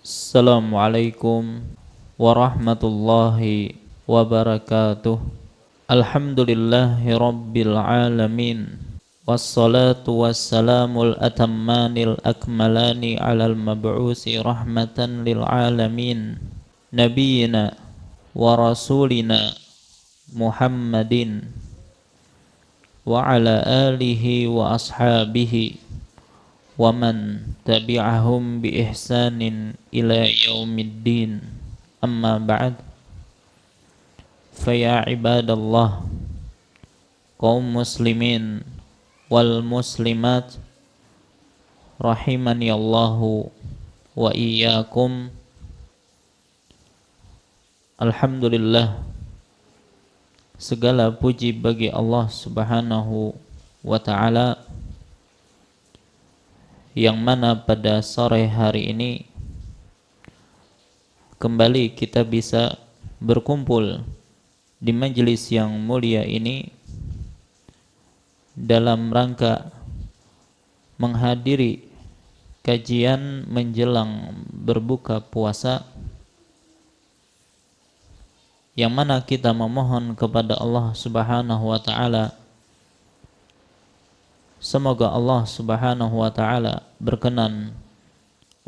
Assalamualaikum warahmatullahi wabarakatuh. Alhamdulillahi rabbil alamin. Wassalatu wassalamul atammanil akmalani alal mab'usi rahmatan lil alamin. Nabiyyina wa rasulina Muhammadin wa ala alihi wa ashabihi wa man tabi'ahum bi ihsanin ila yaumiddin. Amma ba'd. Fa ya ibadallah, kaum muslimin wal muslimat rahimani Allahu wa iyyakum. Alhamdulillah, segala puji bagi Allah Subhanahu wa ta'ala, yang mana pada sore hari ini kembali kita bisa berkumpul di majelis yang mulia ini dalam rangka menghadiri kajian menjelang berbuka puasa, yang mana kita memohon kepada Allah Subhanahu wa ta'ala semoga Allah Subhanahu wa ta'ala berkenan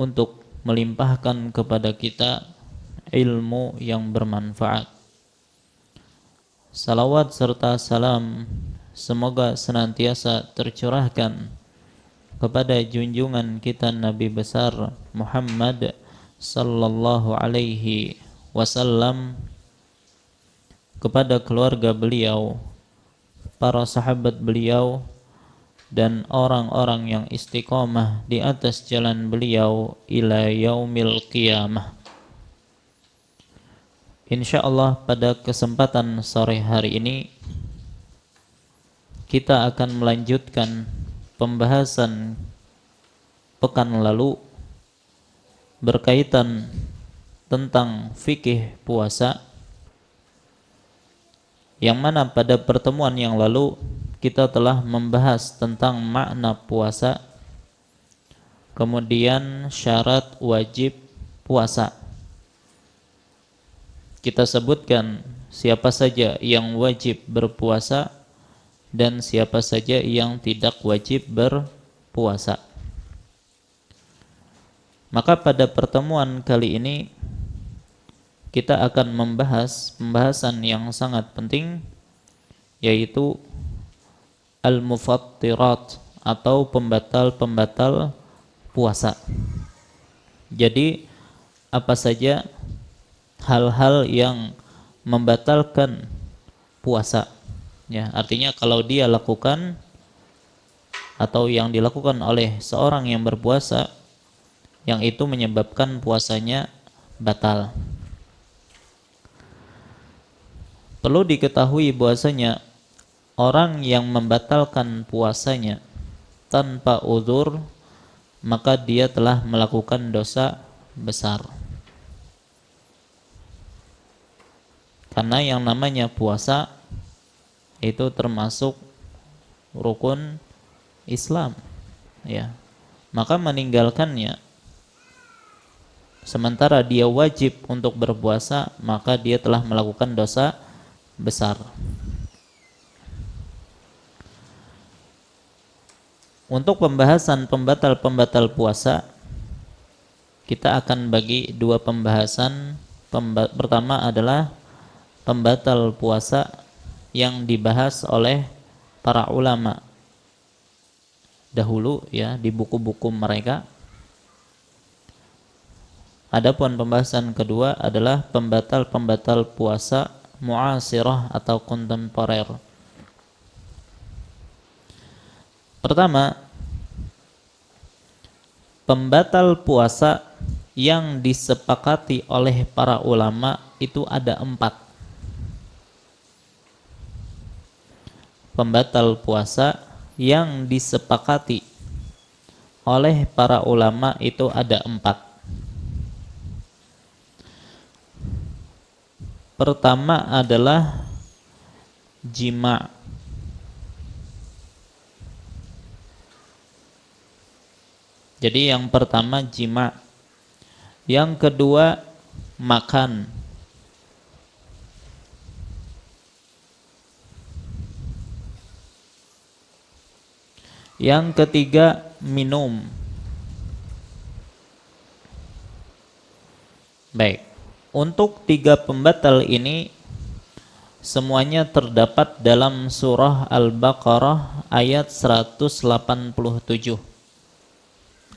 untuk melimpahkan kepada kita ilmu yang bermanfaat. Salawat serta salam semoga senantiasa tercurahkan kepada junjungan kita Nabi besar Muhammad sallallahu alaihi wasallam, kepada keluarga beliau, para sahabat beliau, dan orang-orang yang istiqomah di atas jalan beliau ila yaumil qiyamah. Insyaallah pada kesempatan sore hari ini kita akan melanjutkan pembahasan pekan lalu berkaitan tentang fikih puasa, yang mana pada pertemuan yang lalu kita telah membahas tentang makna puasa, kemudian syarat wajib puasa. Kita sebutkan siapa saja yang wajib berpuasa dan siapa saja yang tidak wajib berpuasa. Maka pada pertemuan kali ini kita akan membahas pembahasan yang sangat penting, yaitu al-mufattirat atau pembatal-pembatal puasa. Jadi apa saja hal-hal yang membatalkan puasa, ya, artinya kalau dia lakukan atau yang dilakukan oleh seorang yang berpuasa, yang itu menyebabkan puasanya batal. Perlu diketahui bahwasanya orang yang membatalkan puasanya tanpa uzur, maka dia telah melakukan dosa besar. Karena yang namanya puasa itu termasuk rukun Islam, ya. Maka meninggalkannya sementara dia wajib untuk berpuasa, maka dia telah melakukan dosa besar. Untuk pembahasan pembatal-pembatal puasa, kita akan bagi dua pembahasan. Pertama adalah pembatal puasa yang dibahas oleh para ulama dahulu, ya, di buku-buku mereka. Adapun pembahasan kedua adalah pembatal-pembatal puasa muasirah atau kontemporer. Pertama, pembatal puasa yang disepakati oleh para ulama itu ada 4. Pembatal puasa yang disepakati oleh para ulama itu ada 4. Pertama adalah jima'. Jadi yang pertama jima'. Yang kedua, makan. Yang ketiga, minum. Baik, untuk tiga pembatal ini semuanya terdapat dalam surah Al-Baqarah ayat 187.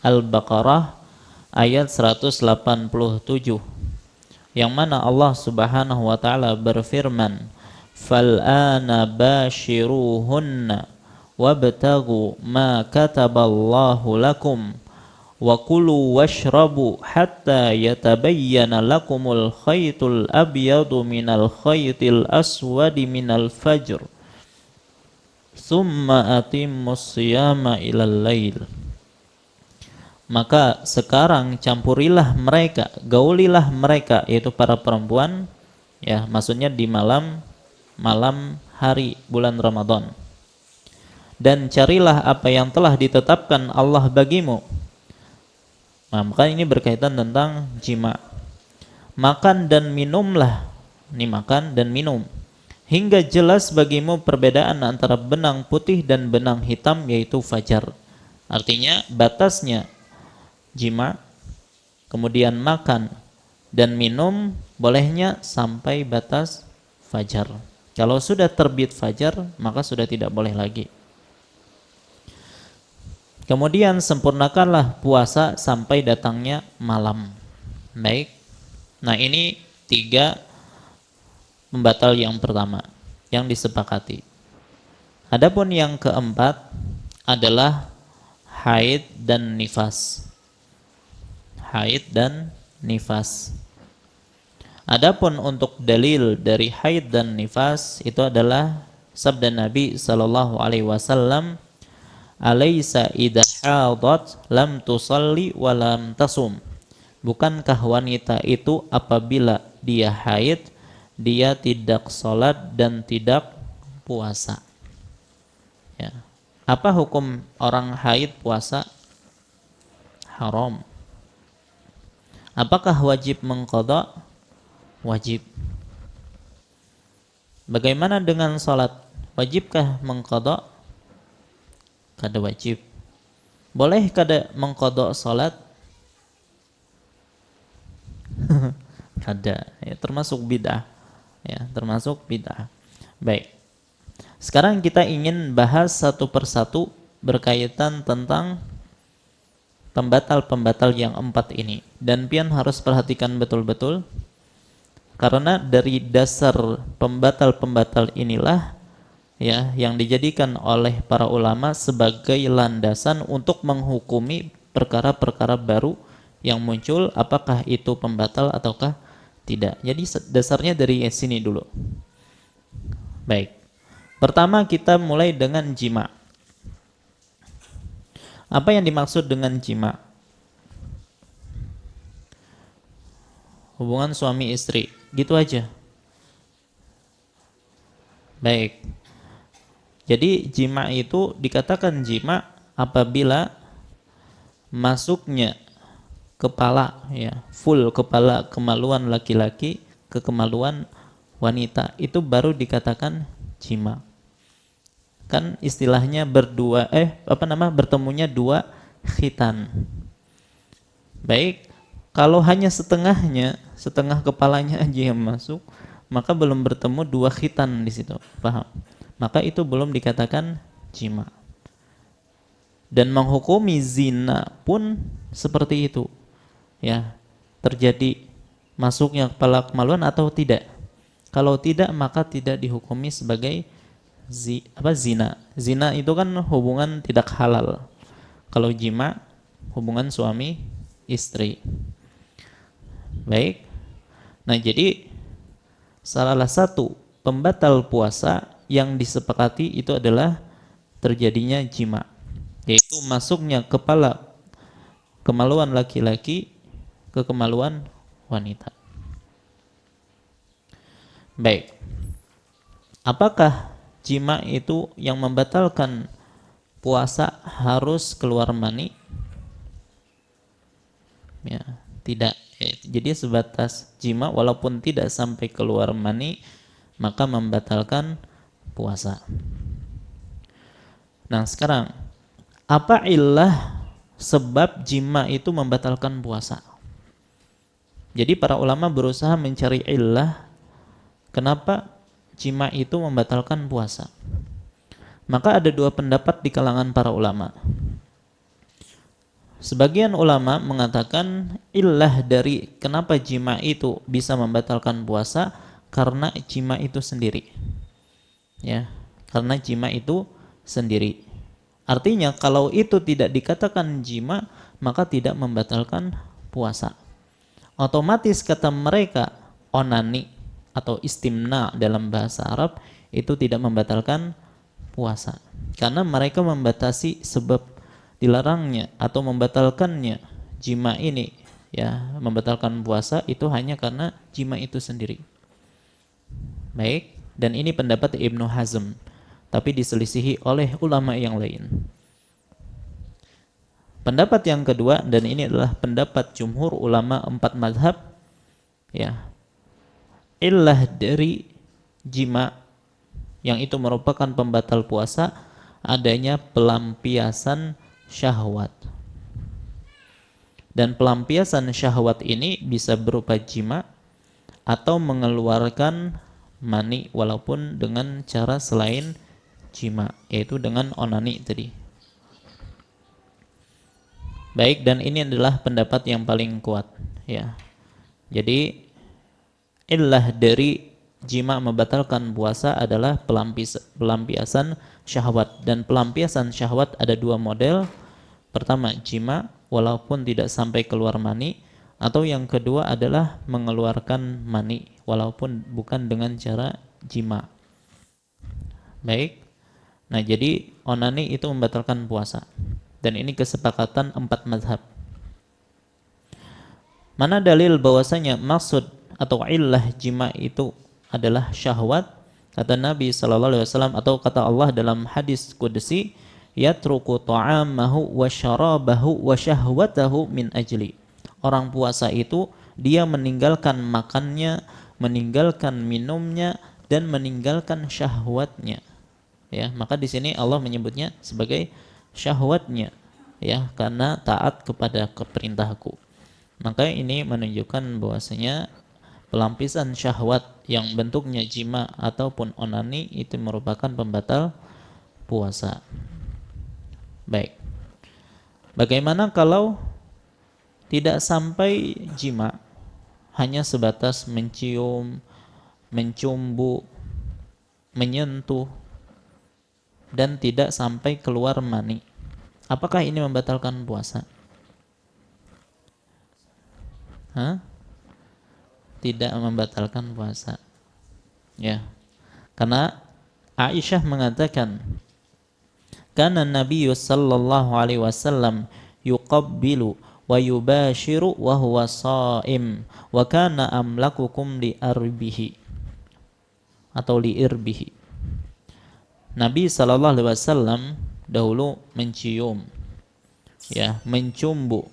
Al-Baqarah ayat 187, yang mana Allah Subhanahu wa taala berfirman, "Fal'ana bashiruhunna wabtaghu ma kataballahu lakum wa kulu washrabu hatta yatabayyana lakumul khaytul abyadu minal khaytil aswadi minal fajr summa atimmus siyama ilal lail." Maka sekarang campurilah mereka, gaulilah mereka, yaitu para perempuan, ya, maksudnya di malam hari bulan Ramadan, dan carilah apa yang telah ditetapkan Allah bagimu. Nah, maka ini berkaitan tentang jima. Makan dan minumlah, ini makan dan minum, hingga jelas bagimu perbedaan antara benang putih dan benang hitam, yaitu fajar. Artinya batasnya jima, kemudian makan dan minum bolehnya sampai batas fajar. Kalau sudah terbit fajar, maka sudah tidak boleh lagi. Kemudian sempurnakanlah puasa sampai datangnya malam. Baik. Nah, ini tiga pembatal yang pertama yang disepakati. Adapun yang keempat adalah haid dan nifas. Haid dan nifas. Adapun untuk dalil dari haid dan nifas itu adalah sabda Nabi sallallahu alaihi wasallam, "Alaysa idza hadat lam tusalli wa lam tasum." Bukankah wanita itu apabila dia haid, dia tidak salat dan tidak puasa? Ya. Apa hukum orang haid puasa? Haram. Apakah wajib mengqadha? Wajib. Bagaimana dengan salat? Wajibkah mengqadha? Kada wajib. Boleh kada mengqadha salat? Kada, ya, termasuk bid'ah. Ya, termasuk bid'ah. Baik. Sekarang kita ingin bahas satu persatu berkaitan tentang pembatal-pembatal yang empat ini. Dan pian harus perhatikan betul-betul, karena dari dasar pembatal-pembatal inilah, ya, yang dijadikan oleh para ulama sebagai landasan untuk menghukumi perkara-perkara baru yang muncul, apakah itu pembatal ataukah tidak. Jadi dasarnya dari sini dulu. Baik. Pertama kita mulai dengan jima. Apa yang dimaksud dengan jima? Hubungan suami istri, gitu aja. Baik. Jadi jima itu dikatakan jima apabila masuknya kepala, ya, full kepala kemaluan laki-laki ke kemaluan wanita, itu baru dikatakan jima. Kan istilahnya bertemunya dua khitan. Baik, kalau hanya setengahnya, setengah kepalanya aja yang masuk, maka belum bertemu dua khitan di situ, paham? Maka itu belum dikatakan jima. Dan menghukumi zina pun seperti itu, ya, terjadi masuknya kepala kemaluan atau tidak. Kalau tidak, maka tidak dihukumi sebagai zina. Zina itu kan hubungan tidak halal. Kalau jima, hubungan suami istri. Baik. Nah, jadi salah satu pembatal puasa yang disepakati itu adalah terjadinya jima, yaitu masuknya kepala kemaluan laki-laki ke kemaluan wanita. Baik. Apakah jima itu yang membatalkan puasa harus keluar mani? Ya, tidak. Jadi sebatas jima walaupun tidak sampai keluar mani, maka membatalkan puasa. Nah sekarang, apa illah sebab jima itu membatalkan puasa? Jadi para ulama berusaha mencari illah kenapa jima itu membatalkan puasa. Maka ada dua pendapat di kalangan para ulama. Sebagian ulama mengatakan illah dari kenapa jima itu bisa membatalkan puasa karena jima itu sendiri. Ya, karena jima itu sendiri. Artinya kalau itu tidak dikatakan jima, maka tidak membatalkan puasa. Otomatis kata mereka onani atau istimna dalam bahasa Arab itu tidak membatalkan puasa. Karena mereka membatasi sebab dilarangnya atau membatalkannya jima ini, ya, membatalkan puasa itu hanya karena jima itu sendiri. Baik, dan ini pendapat Ibnu Hazm, tapi diselisihi oleh ulama yang lain. Pendapat yang kedua, dan ini adalah pendapat jumhur ulama 4 mazhab, ya, illah dari jima yang itu merupakan pembatal puasa adanya pelampiasan syahwat. Dan pelampiasan syahwat ini bisa berupa jima atau mengeluarkan mani walaupun dengan cara selain jima, yaitu dengan onani tadi. Baik, dan ini adalah pendapat yang paling kuat, ya. Jadi illah dari jima membatalkan puasa adalah pelampiasan syahwat, dan pelampiasan syahwat ada dua model. Pertama jima walaupun tidak sampai keluar mani, atau yang kedua adalah mengeluarkan mani walaupun bukan dengan cara jima. Baik, nah jadi onani itu membatalkan puasa, dan ini kesepakatan 4 mazhab. Mana dalil bahwasanya maksud atau illah jima itu adalah syahwat? Kata Nabi SAW atau kata Allah dalam hadis qudsi, yatruku ta'amahu wa syarabahu wa syahwatahu min ajli. Orang puasa itu dia meninggalkan makannya, meninggalkan minumnya, dan meninggalkan syahwatnya. Ya, maka di sini Allah menyebutnya sebagai syahwatnya, ya, karena taat kepada perintahku. Maka ini menunjukkan bahwasanya pelampiasan syahwat yang bentuknya jima ataupun onani itu merupakan pembatal puasa. Baik. Bagaimana kalau tidak sampai jima, hanya sebatas mencium, mencumbu, menyentuh, dan tidak sampai keluar mani? Apakah ini membatalkan puasa? Tidak membatalkan puasa. Ya. Karena Aisyah mengatakan, kana Nabi sallallahu alaihi wasallam yuqabbilu wa yubashiru wa huwa shaim wa kana amlakukum li arbihi atau li irbihi. Nabi sallallahu alaihi wasallam dahulu mencium, ya, mencumbu,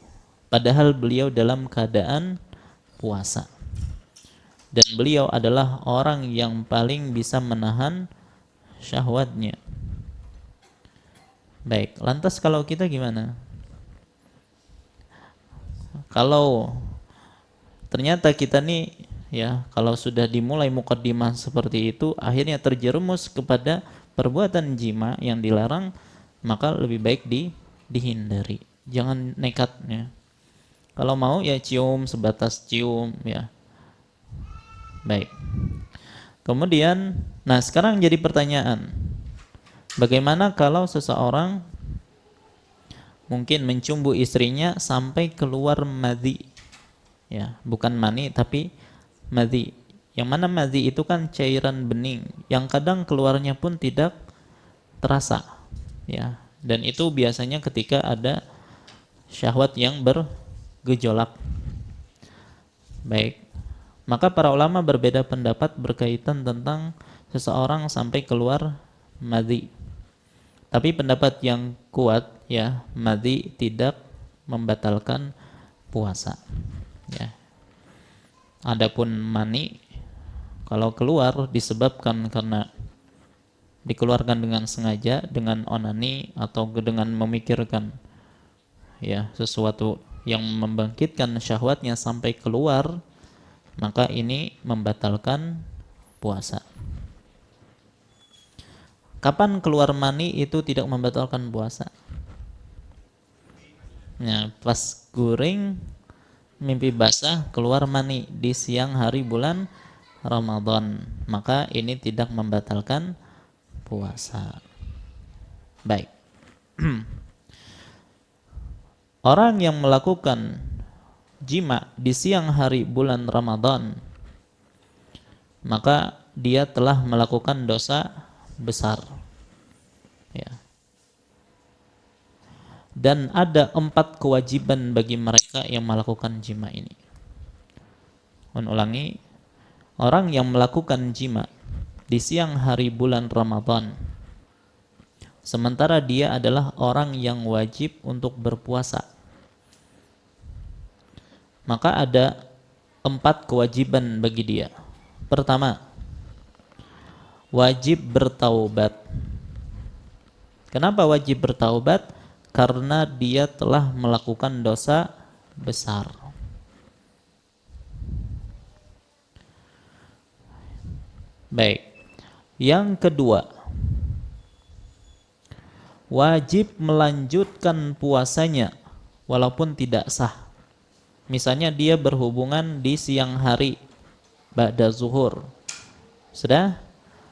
padahal beliau dalam keadaan puasa. Dan beliau adalah orang yang paling bisa menahan syahwatnya. Baik, lantas kalau kita gimana? Kalau ternyata kita nih, ya, kalau sudah dimulai mukaddimah seperti itu, akhirnya terjerumus kepada perbuatan jima yang dilarang, maka lebih baik dihindari. Jangan nekatnya. Kalau mau ya cium sebatas cium, ya. Baik. Kemudian, nah sekarang jadi pertanyaan, bagaimana kalau seseorang mungkin mencumbu istrinya sampai keluar madhi, ya, bukan mani tapi madhi. Yang mana madhi itu kan cairan bening yang kadang keluarnya pun tidak terasa, ya, dan itu biasanya ketika ada syahwat yang bergejolak. Baik, maka para ulama berbeda pendapat berkaitan tentang seseorang sampai keluar madhi. Tapi pendapat yang kuat, ya, madhi tidak membatalkan puasa, ya. Adapun mani kalau keluar disebabkan karena dikeluarkan dengan sengaja, dengan onani atau dengan memikirkan ya sesuatu yang membangkitkan syahwatnya sampai keluar, maka ini membatalkan puasa. Kapan keluar mani itu tidak membatalkan puasa? Ya, pas guring mimpi basah keluar mani di siang hari bulan Ramadan, maka ini tidak membatalkan puasa. Baik. Orang yang melakukan jima di siang hari bulan Ramadan, maka dia telah melakukan dosa besar. Ya. Dan ada 4 kewajiban bagi mereka yang melakukan jima ini. Ulangi, orang yang melakukan jima di siang hari bulan Ramadan, sementara dia adalah orang yang wajib untuk berpuasa, maka ada 4 kewajiban bagi dia. Pertama, wajib bertaubat. Kenapa wajib bertaubat? Karena dia telah melakukan dosa besar. Baik. Yang kedua, wajib melanjutkan puasanya walaupun tidak sah. Misalnya dia berhubungan di siang hari ba'da zuhur, sudah,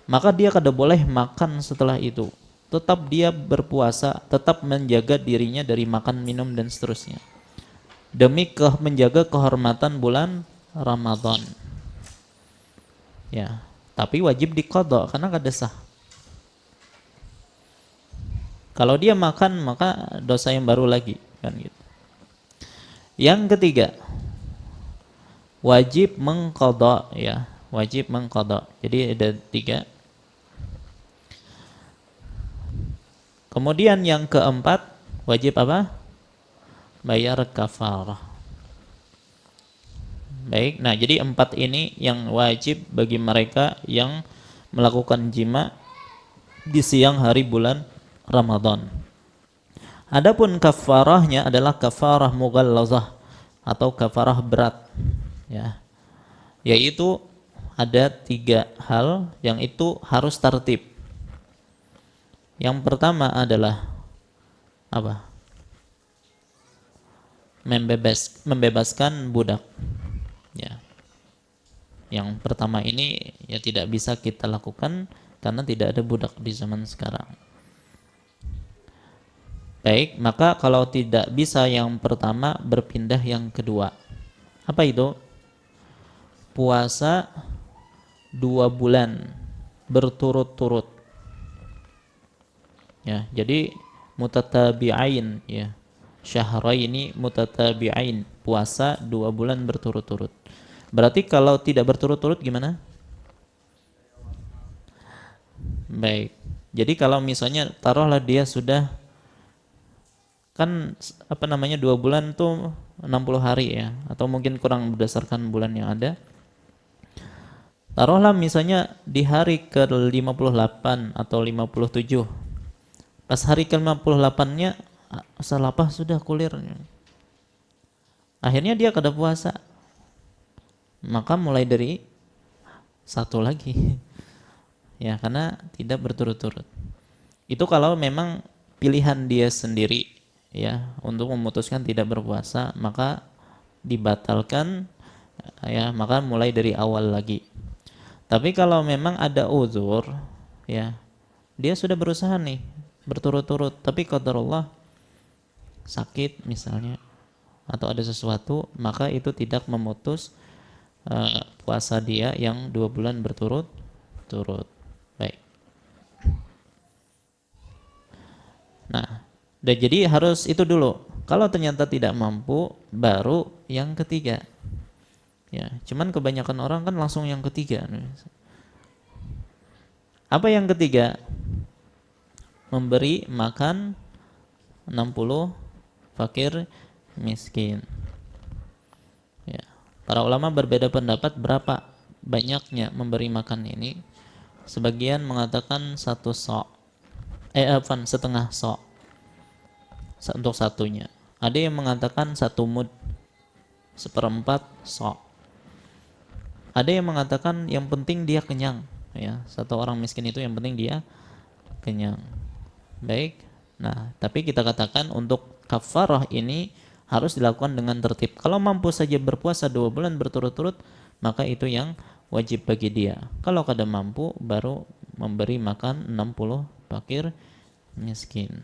maka dia kada boleh makan setelah itu. Tetap dia berpuasa, tetap menjaga dirinya dari makan, minum dan seterusnya, demi menjaga kehormatan bulan Ramadan. Ya, tapi wajib diqadha karena kada sah. Kalau dia makan maka dosa yang baru lagi, kan gitu. Yang ketiga, wajib mengqadha, ya, wajib mengqadha. Jadi ada 3. Kemudian yang keempat, wajib apa? Bayar kafarah. Baik, nah jadi 4 ini yang wajib bagi mereka yang melakukan jima di siang hari bulan Ramadan. Adapun kafarahnya adalah kafarah mughallazah atau kafarah berat, ya. Yaitu ada 3 hal yang itu harus tertib. Yang pertama adalah apa? Membebaskan budak. Ya. Yang pertama ini ya tidak bisa kita lakukan karena tidak ada budak di zaman sekarang. Baik, maka kalau tidak bisa yang pertama, berpindah yang kedua. Apa itu? Puasa 2 bulan berturut-turut. Ya, jadi mutatabi'ain, ya. Syahraini mutatabi'ain, puasa 2 bulan berturut-turut. Berarti kalau tidak berturut-turut gimana? Baik. Jadi kalau misalnya taruhlah dia sudah kan 2 bulan tuh 60 hari ya, atau mungkin kurang berdasarkan bulan yang ada. Taruhlah misalnya di hari ke-58 atau 57. Pas hari ke-58-nya asal apa sudah kulir. Akhirnya dia kada puasa. Maka mulai dari 1 lagi. Ya, karena tidak berturut-turut. Itu kalau memang pilihan dia sendiri ya untuk memutuskan tidak berpuasa, maka dibatalkan ya, maka mulai dari awal lagi. Tapi kalau memang ada uzur ya, dia sudah berusaha nih berturut-turut, tapi qadarullah sakit misalnya atau ada sesuatu, maka itu tidak memutus puasa dia yang 2 bulan berturut-turut. Baik. Nah, jadi harus itu dulu. Kalau ternyata tidak mampu, baru yang ketiga. Ya, cuman kebanyakan orang kan langsung yang ketiga. Apa yang ketiga? Memberi makan 60 fakir miskin. Ya, Para ulama berbeda pendapat berapa banyaknya memberi makan ini. Sebagian mengatakan setengah sok untuk satunya. Ada yang mengatakan 1 mud, 1/4 sok. Ada yang mengatakan yang penting dia kenyang, ya. Satu orang miskin itu yang penting dia kenyang. Baik. Nah, tapi kita katakan untuk kafarah ini harus dilakukan dengan tertib. Kalau mampu saja berpuasa 2 bulan berturut-turut, maka itu yang wajib bagi dia. Kalau kada mampu, baru memberi makan 60 fakir miskin.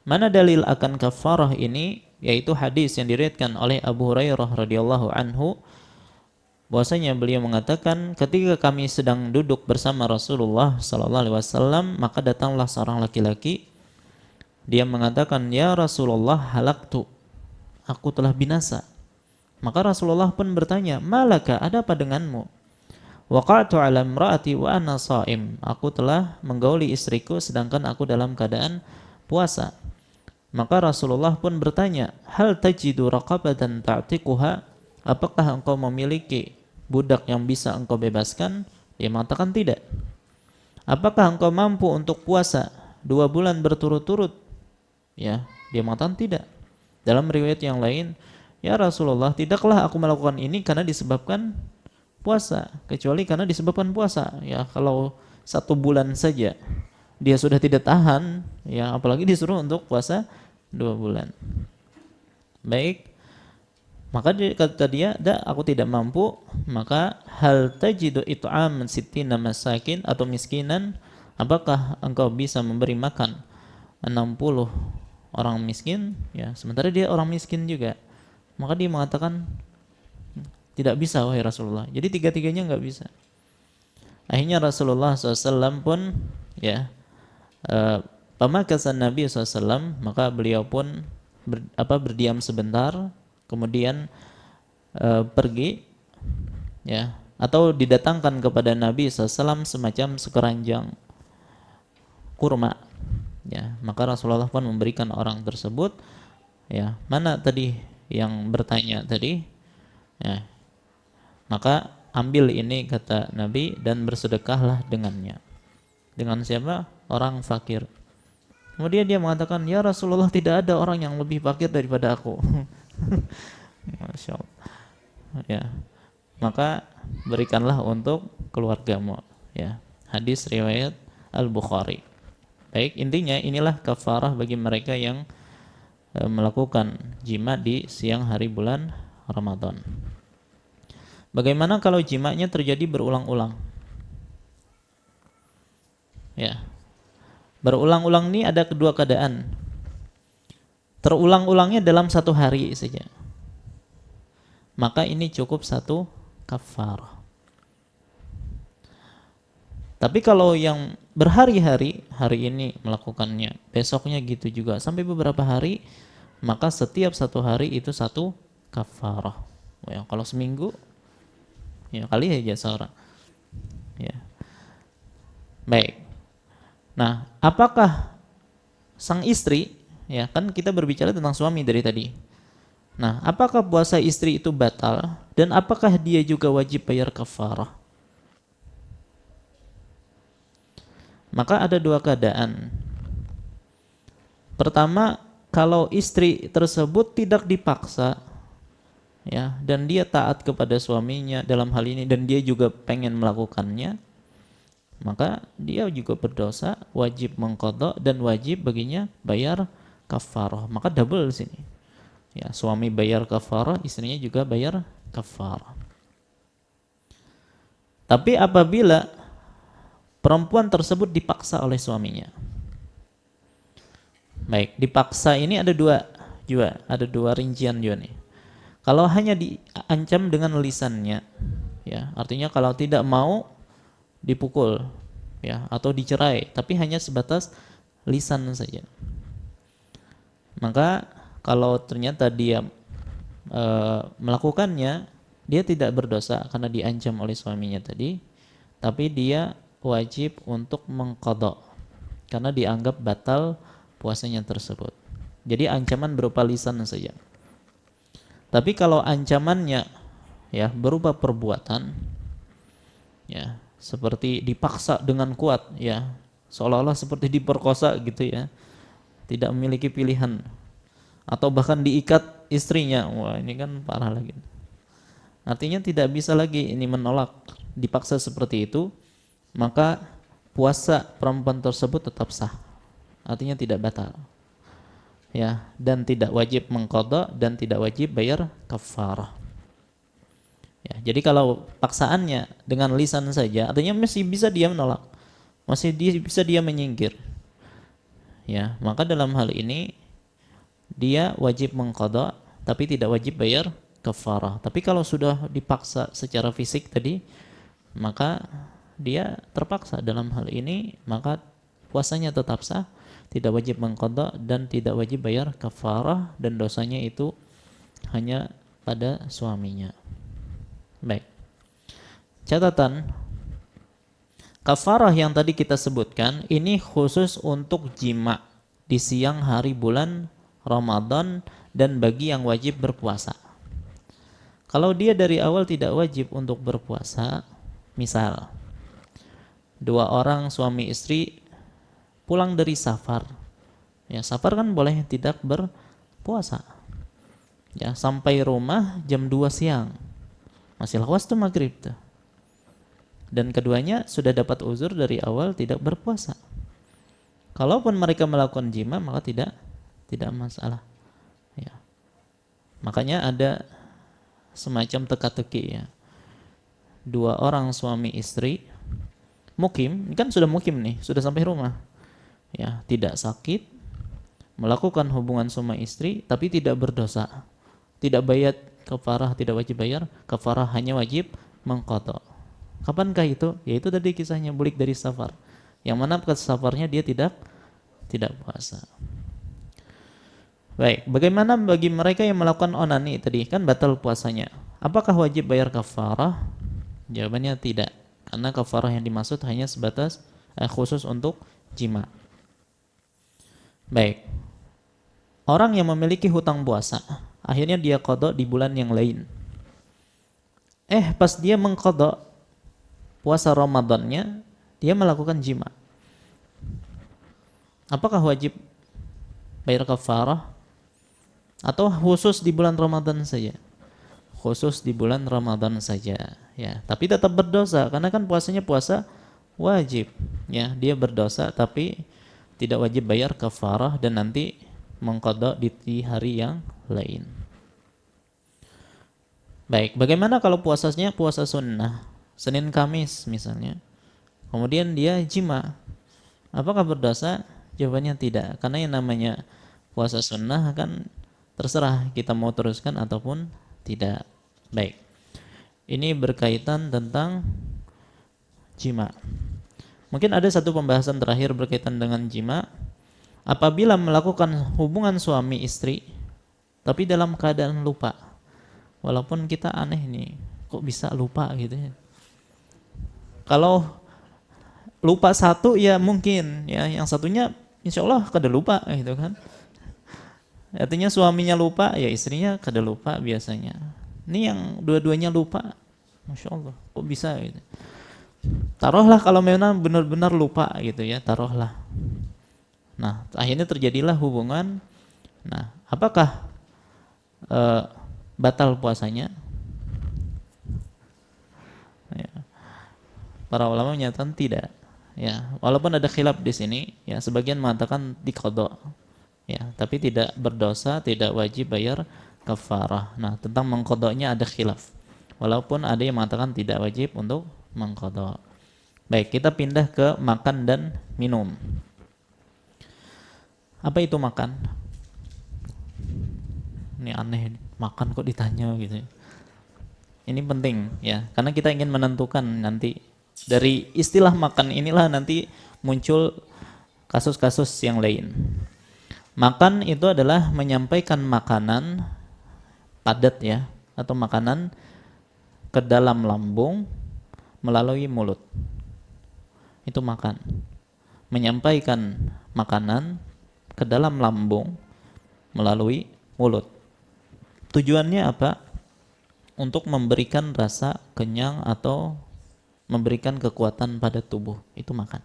Mana dalil akan kafarah ini? Yaitu hadis yang diriwayatkan oleh Abu Hurairah radhiyallahu anhu, bahwasanya beliau mengatakan, ketika kami sedang duduk bersama Rasulullah sallallahu alaihi wasallam, maka datanglah seorang laki-laki. Dia mengatakan, "Ya Rasulullah, halaktu. Aku telah binasa." Maka Rasulullah pun bertanya, "Malaka, ada apa denganmu?" "Waqa'tu 'ala imra'ati wa ana sha'im." Aku telah menggauli istriku sedangkan aku dalam keadaan puasa. Maka Rasulullah pun bertanya, "Hal tajidu raqabatan ta'tiquha?" Apakah engkau memiliki budak yang bisa engkau bebaskan? Dia mengatakan tidak. Apakah engkau mampu untuk puasa 2 bulan berturut-turut? Ya, dia mengatakan tidak. Dalam riwayat yang lain, "Ya Rasulullah, tidaklah aku melakukan ini karena disebabkan puasa, kecuali karena disebabkan puasa." Ya, kalau 1 bulan saja dia sudah tidak tahan, ya apalagi disuruh untuk puasa 2 bulan. Baik. Maka dia, kata dia, aku tidak mampu." Maka hal tajidu it'am sittina masakin, atau miskinan, apakah engkau bisa memberi makan 60 orang miskin? Ya, sementara dia orang miskin juga. Maka dia mengatakan, tidak bisa wahai Rasulullah. Jadi tiga-tiganya enggak bisa. Akhirnya Rasulullah SAW pun pamakasan Nabi SAW, maka beliau pun berdiam sebentar, kemudian pergi, ya, atau didatangkan kepada Nabi SAW semacam sekeranjang kurma, ya. Maka Rasulullah pun memberikan orang tersebut, ya, mana tadi yang bertanya tadi, ya, maka ambil ini, kata Nabi, dan bersedekahlah dengannya. Dengan siapa? Orang fakir. Kemudian dia mengatakan, "Ya Rasulullah, tidak ada orang yang lebih fakir daripada aku." Masya Allah. Ya, maka berikanlah untuk keluargamu. Ya, hadis riwayat Al-Bukhari. Baik, intinya inilah kafarah bagi mereka yang melakukan jima di siang hari bulan Ramadan. Bagaimana kalau jimanya terjadi berulang-ulang? Ya, berulang-ulang ini ada kedua keadaan. Terulang-ulangnya dalam 1 hari saja, maka ini cukup 1 kafarah. Tapi kalau yang berhari-hari, hari ini melakukannya, besoknya gitu juga, sampai beberapa hari, maka setiap 1 hari itu 1 kafarah. Ya, kalau seminggu, ya kali aja seorang. Ya. Baik. Nah, apakah sang istri, ya kan kita berbicara tentang suami dari tadi. Nah, apakah puasa istri itu batal, dan apakah dia juga wajib bayar kafarah? Maka ada 2 keadaan. Pertama, kalau istri tersebut tidak dipaksa, ya, dan dia taat kepada suaminya dalam hal ini, dan dia juga pengen melakukannya, maka dia juga berdosa, wajib mengqadha, dan wajib baginya bayar kafarah. Maka double di sini. Ya, suami bayar kafarah, istrinya juga bayar kafarah. Tapi apabila perempuan tersebut dipaksa oleh suaminya. Baik, dipaksa ini ada 2 juga, ada 2 rincian juga nih. Kalau hanya diancam dengan lisannya, ya, artinya kalau tidak mau dipukul, ya, atau dicerai, tapi hanya sebatas lisan saja. Maka kalau ternyata dia melakukannya, dia tidak berdosa karena diancam oleh suaminya tadi, tapi dia wajib untuk mengqadha karena dianggap batal puasanya tersebut. Jadi ancaman berupa lisan saja. Tapi kalau ancamannya ya berupa perbuatan, ya seperti dipaksa dengan kuat, ya seolah-olah seperti diperkosa gitu ya, tidak memiliki pilihan, atau bahkan diikat istrinya, wah ini kan parah lagi. Artinya tidak bisa lagi ini menolak, dipaksa seperti itu, maka puasa perempuan tersebut tetap sah, artinya tidak batal, ya, dan tidak wajib mengqadha dan tidak wajib bayar kafarah. Ya, jadi kalau paksaannya dengan lisan saja, artinya masih bisa dia menolak, masih bisa dia menyingkir. Ya, maka dalam hal ini dia wajib mengqadha tapi tidak wajib bayar kafarah. Tapi kalau sudah dipaksa secara fisik tadi, maka dia terpaksa dalam hal ini, maka puasanya tetap sah, tidak wajib mengqadha dan tidak wajib bayar kafarah, dan dosanya itu hanya pada suaminya. Baik. Catatan, kafarah yang tadi kita sebutkan ini khusus untuk jima di siang hari bulan Ramadan dan bagi yang wajib berpuasa. Kalau dia dari awal tidak wajib untuk berpuasa, misal dua orang suami istri pulang dari safar, ya safar kan boleh tidak berpuasa, ya sampai rumah jam 2 siang, masih lawas tuh maghrib tuh, dan keduanya sudah dapat uzur dari awal tidak berpuasa. Kalaupun mereka melakukan jima, maka tidak masalah, ya. Makanya ada semacam teka-teki, ya, dua orang suami istri mukim, ini kan sudah mukim nih, sudah sampai rumah, ya, tidak sakit, melakukan hubungan suami istri tapi tidak berdosa, tidak bayar kafarah, tidak wajib bayar kafarah, hanya wajib mengqadha. Kapankah itu? Yaitu tadi kisahnya balik dari safar, yang mana pas safarnya dia tidak puasa. Baik, bagaimana bagi mereka yang melakukan onani tadi, kan batal puasanya, apakah wajib bayar kafarah? Jawabannya tidak, karena kafarah yang dimaksud hanya sebatas khusus untuk jima. Baik, orang yang memiliki hutang puasa, akhirnya dia qadha di bulan yang lain. Pas dia mengqadha puasa Ramadannya, dia melakukan jima. Apakah wajib bayar kafarah? Atau khusus di bulan Ramadan saja? Khusus di bulan Ramadan saja, ya. Tapi tetap berdosa, karena kan puasanya puasa wajib, ya. Dia berdosa tapi tidak wajib bayar kafarah dan nanti mengqadha di hari yang lain. Baik, bagaimana kalau puasanya puasa sunnah, Senin Kamis misalnya, kemudian dia jima, apakah berdosa? Jawabannya tidak, karena yang namanya puasa sunnah kan terserah kita mau teruskan ataupun tidak. Baik, ini berkaitan tentang jima. Mungkin ada satu pembahasan terakhir berkaitan dengan jima. Apabila melakukan hubungan suami istri tapi dalam keadaan lupa, walaupun kita aneh nih, kok bisa lupa gitu ya. Kalau lupa satu ya mungkin, ya, yang satunya insya Allah kada lupa gitu kan. Artinya suaminya lupa, ya istrinya kada lupa biasanya. Ini yang dua-duanya lupa, masya Allah, kok bisa gitu. Taruhlah kalau memang benar-benar lupa gitu ya, taruhlah. Nah, akhirnya terjadilah hubungan. Nah, apakah batal puasanya? Ya. Para ulama menyatakan tidak. Ya, walaupun ada khilaf di sini, ya sebagian mengatakan diqadha. Ya, tapi tidak berdosa, tidak wajib bayar kafarah. Nah, tentang mengqadhanya ada khilaf. Walaupun ada yang mengatakan tidak wajib untuk mengqadha. Baik, kita pindah ke makan dan minum. Apa itu makan? Ini aneh, makan kok ditanya gitu. Ini penting ya, karena kita ingin menentukan nanti dari istilah makan inilah nanti muncul kasus-kasus yang lain. Makan itu adalah menyampaikan makanan padat ya, atau makanan ke dalam lambung melalui mulut. Itu makan. Menyampaikan makanan ke dalam lambung melalui mulut. Tujuannya apa? Untuk memberikan rasa kenyang atau memberikan kekuatan pada tubuh, itu makan.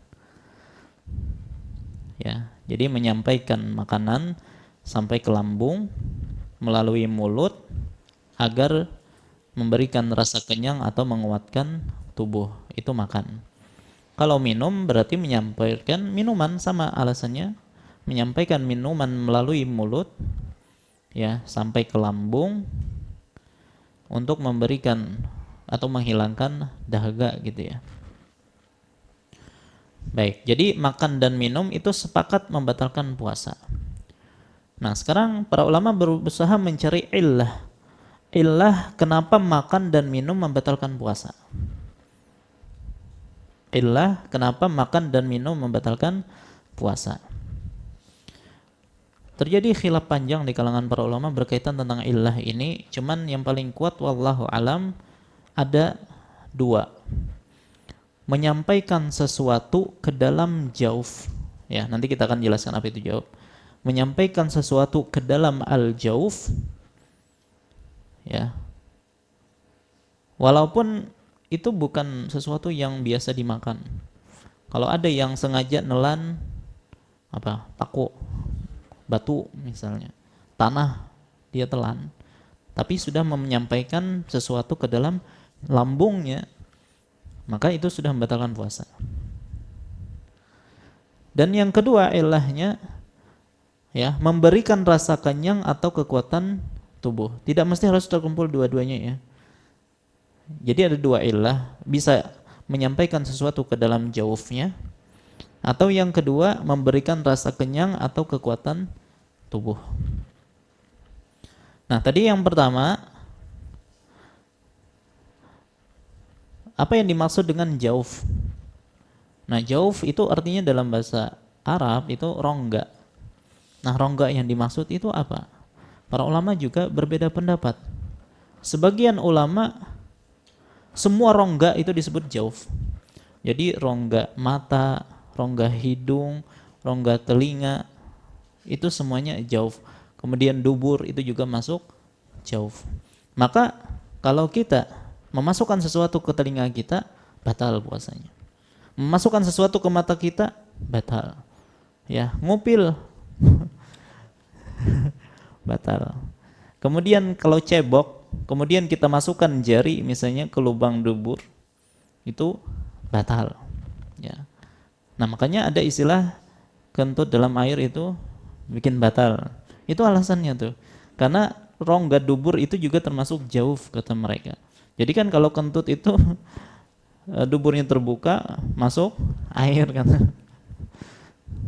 Ya, jadi menyampaikan makanan sampai ke lambung melalui mulut agar memberikan rasa kenyang atau menguatkan tubuh, itu makan. Kalau minum berarti menyampaikan minuman, sama alasannya, menyampaikan minuman melalui mulut ya sampai ke lambung untuk memberikan atau menghilangkan dahaga gitu ya. Baik, jadi makan dan minum itu sepakat membatalkan puasa. Nah, sekarang para ulama berusaha mencari illah. Illah kenapa makan dan minum membatalkan puasa. Illah kenapa makan dan minum membatalkan puasa. Terjadi khilaf panjang di kalangan para ulama berkaitan tentang illah ini. Cuman yang paling kuat wallahu alam ada dua. Menyampaikan sesuatu ke dalam jauf. Ya, nanti kita akan jelaskan apa itu jauf. Menyampaikan sesuatu ke dalam al-jauf. Ya. Walaupun itu bukan sesuatu yang biasa dimakan. Kalau ada yang sengaja nelan paku, batu misalnya, tanah dia telan, tapi sudah menyampaikan sesuatu ke dalam lambungnya, maka itu sudah membatalkan puasa. Dan yang kedua ilahnya ya, memberikan rasa kenyang atau kekuatan tubuh. Tidak mesti harus terkumpul dua-duanya ya. Jadi ada dua ilah, bisa menyampaikan sesuatu ke dalam jaufnya, atau yang kedua memberikan rasa kenyang atau kekuatan tubuh. Nah, tadi yang pertama, apa yang dimaksud dengan jauf? Nah, jauf itu artinya dalam bahasa Arab itu rongga. Nah, rongga yang dimaksud itu apa? Para ulama juga berbeda pendapat. Sebagian ulama semua rongga itu disebut jauf. Jadi rongga mata, rongga hidung, rongga telinga, itu semuanya jauf. Kemudian dubur itu juga masuk jauf. Maka kalau kita memasukkan sesuatu ke telinga kita, batal puasanya. Memasukkan sesuatu ke mata kita, batal. Ya, ngupil batal. Kemudian kalau cebok, kemudian kita masukkan jari misalnya ke lubang dubur, itu batal. Ya. Nah, makanya ada istilah kentut dalam air itu bikin batal. Itu alasannya tuh. Karena rongga dubur itu juga termasuk jauf kata mereka. Jadi kan kalau kentut itu duburnya terbuka, masuk air kan.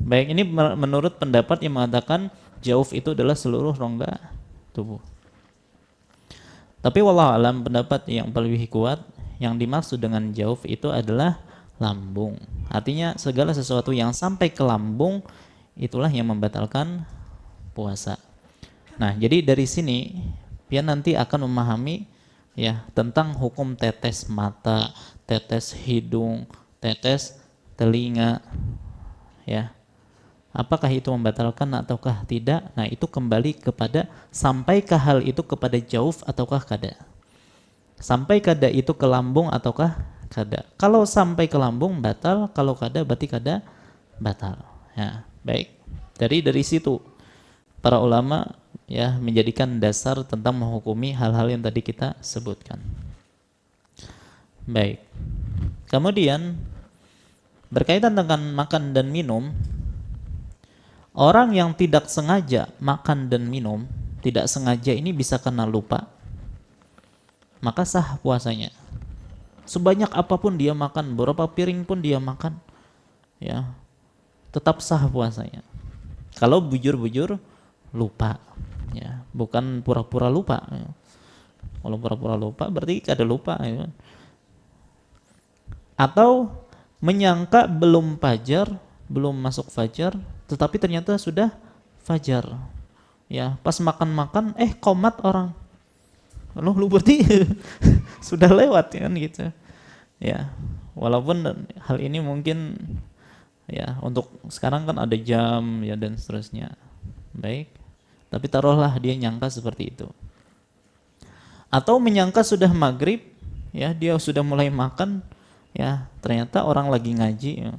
Baik, ini menurut pendapat yang mengatakan jauf itu adalah seluruh rongga tubuh. Tapi wallahu alam pendapat yang lebih kuat, yang dimaksud dengan jauf itu adalah lambung. Artinya segala sesuatu yang sampai ke lambung itulah yang membatalkan puasa. Nah, jadi dari sini pian nanti akan memahami ya tentang hukum tetes mata, tetes hidung, tetes telinga ya. Apakah itu membatalkan ataukah tidak? Nah, itu kembali kepada sampaikah hal itu kepada jauf ataukah kada. Sampai kada itu ke lambung ataukah kada. Kalau sampai ke lambung batal, kalau kada berarti kada batal. Ya, baik. Dari situ para ulama ya menjadikan dasar tentang menghukumi hal-hal yang tadi kita sebutkan. Baik. Kemudian berkaitan dengan makan dan minum, orang yang tidak sengaja makan dan minum, tidak sengaja ini bisa kena lupa, maka sah puasanya. Sebanyak apapun dia makan, berapa piring pun dia makan, ya, tetap sah puasanya. Kalau bujur-bujur lupa, ya, bukan pura-pura lupa. Ya. Kalau pura-pura lupa berarti ada lupa, ya. Atau menyangka belum fajar, belum masuk fajar, tetapi ternyata sudah fajar. Ya, pas makan-makan qomat orang. Lu berarti sudah lewat kan gitu. Ya. Walaupun hal ini mungkin ya untuk sekarang kan ada jam ya dan seterusnya. Baik. Tapi taruhlah dia nyangka seperti itu. Atau menyangka sudah maghrib, ya dia sudah mulai makan, ya ternyata orang lagi ngaji, ya,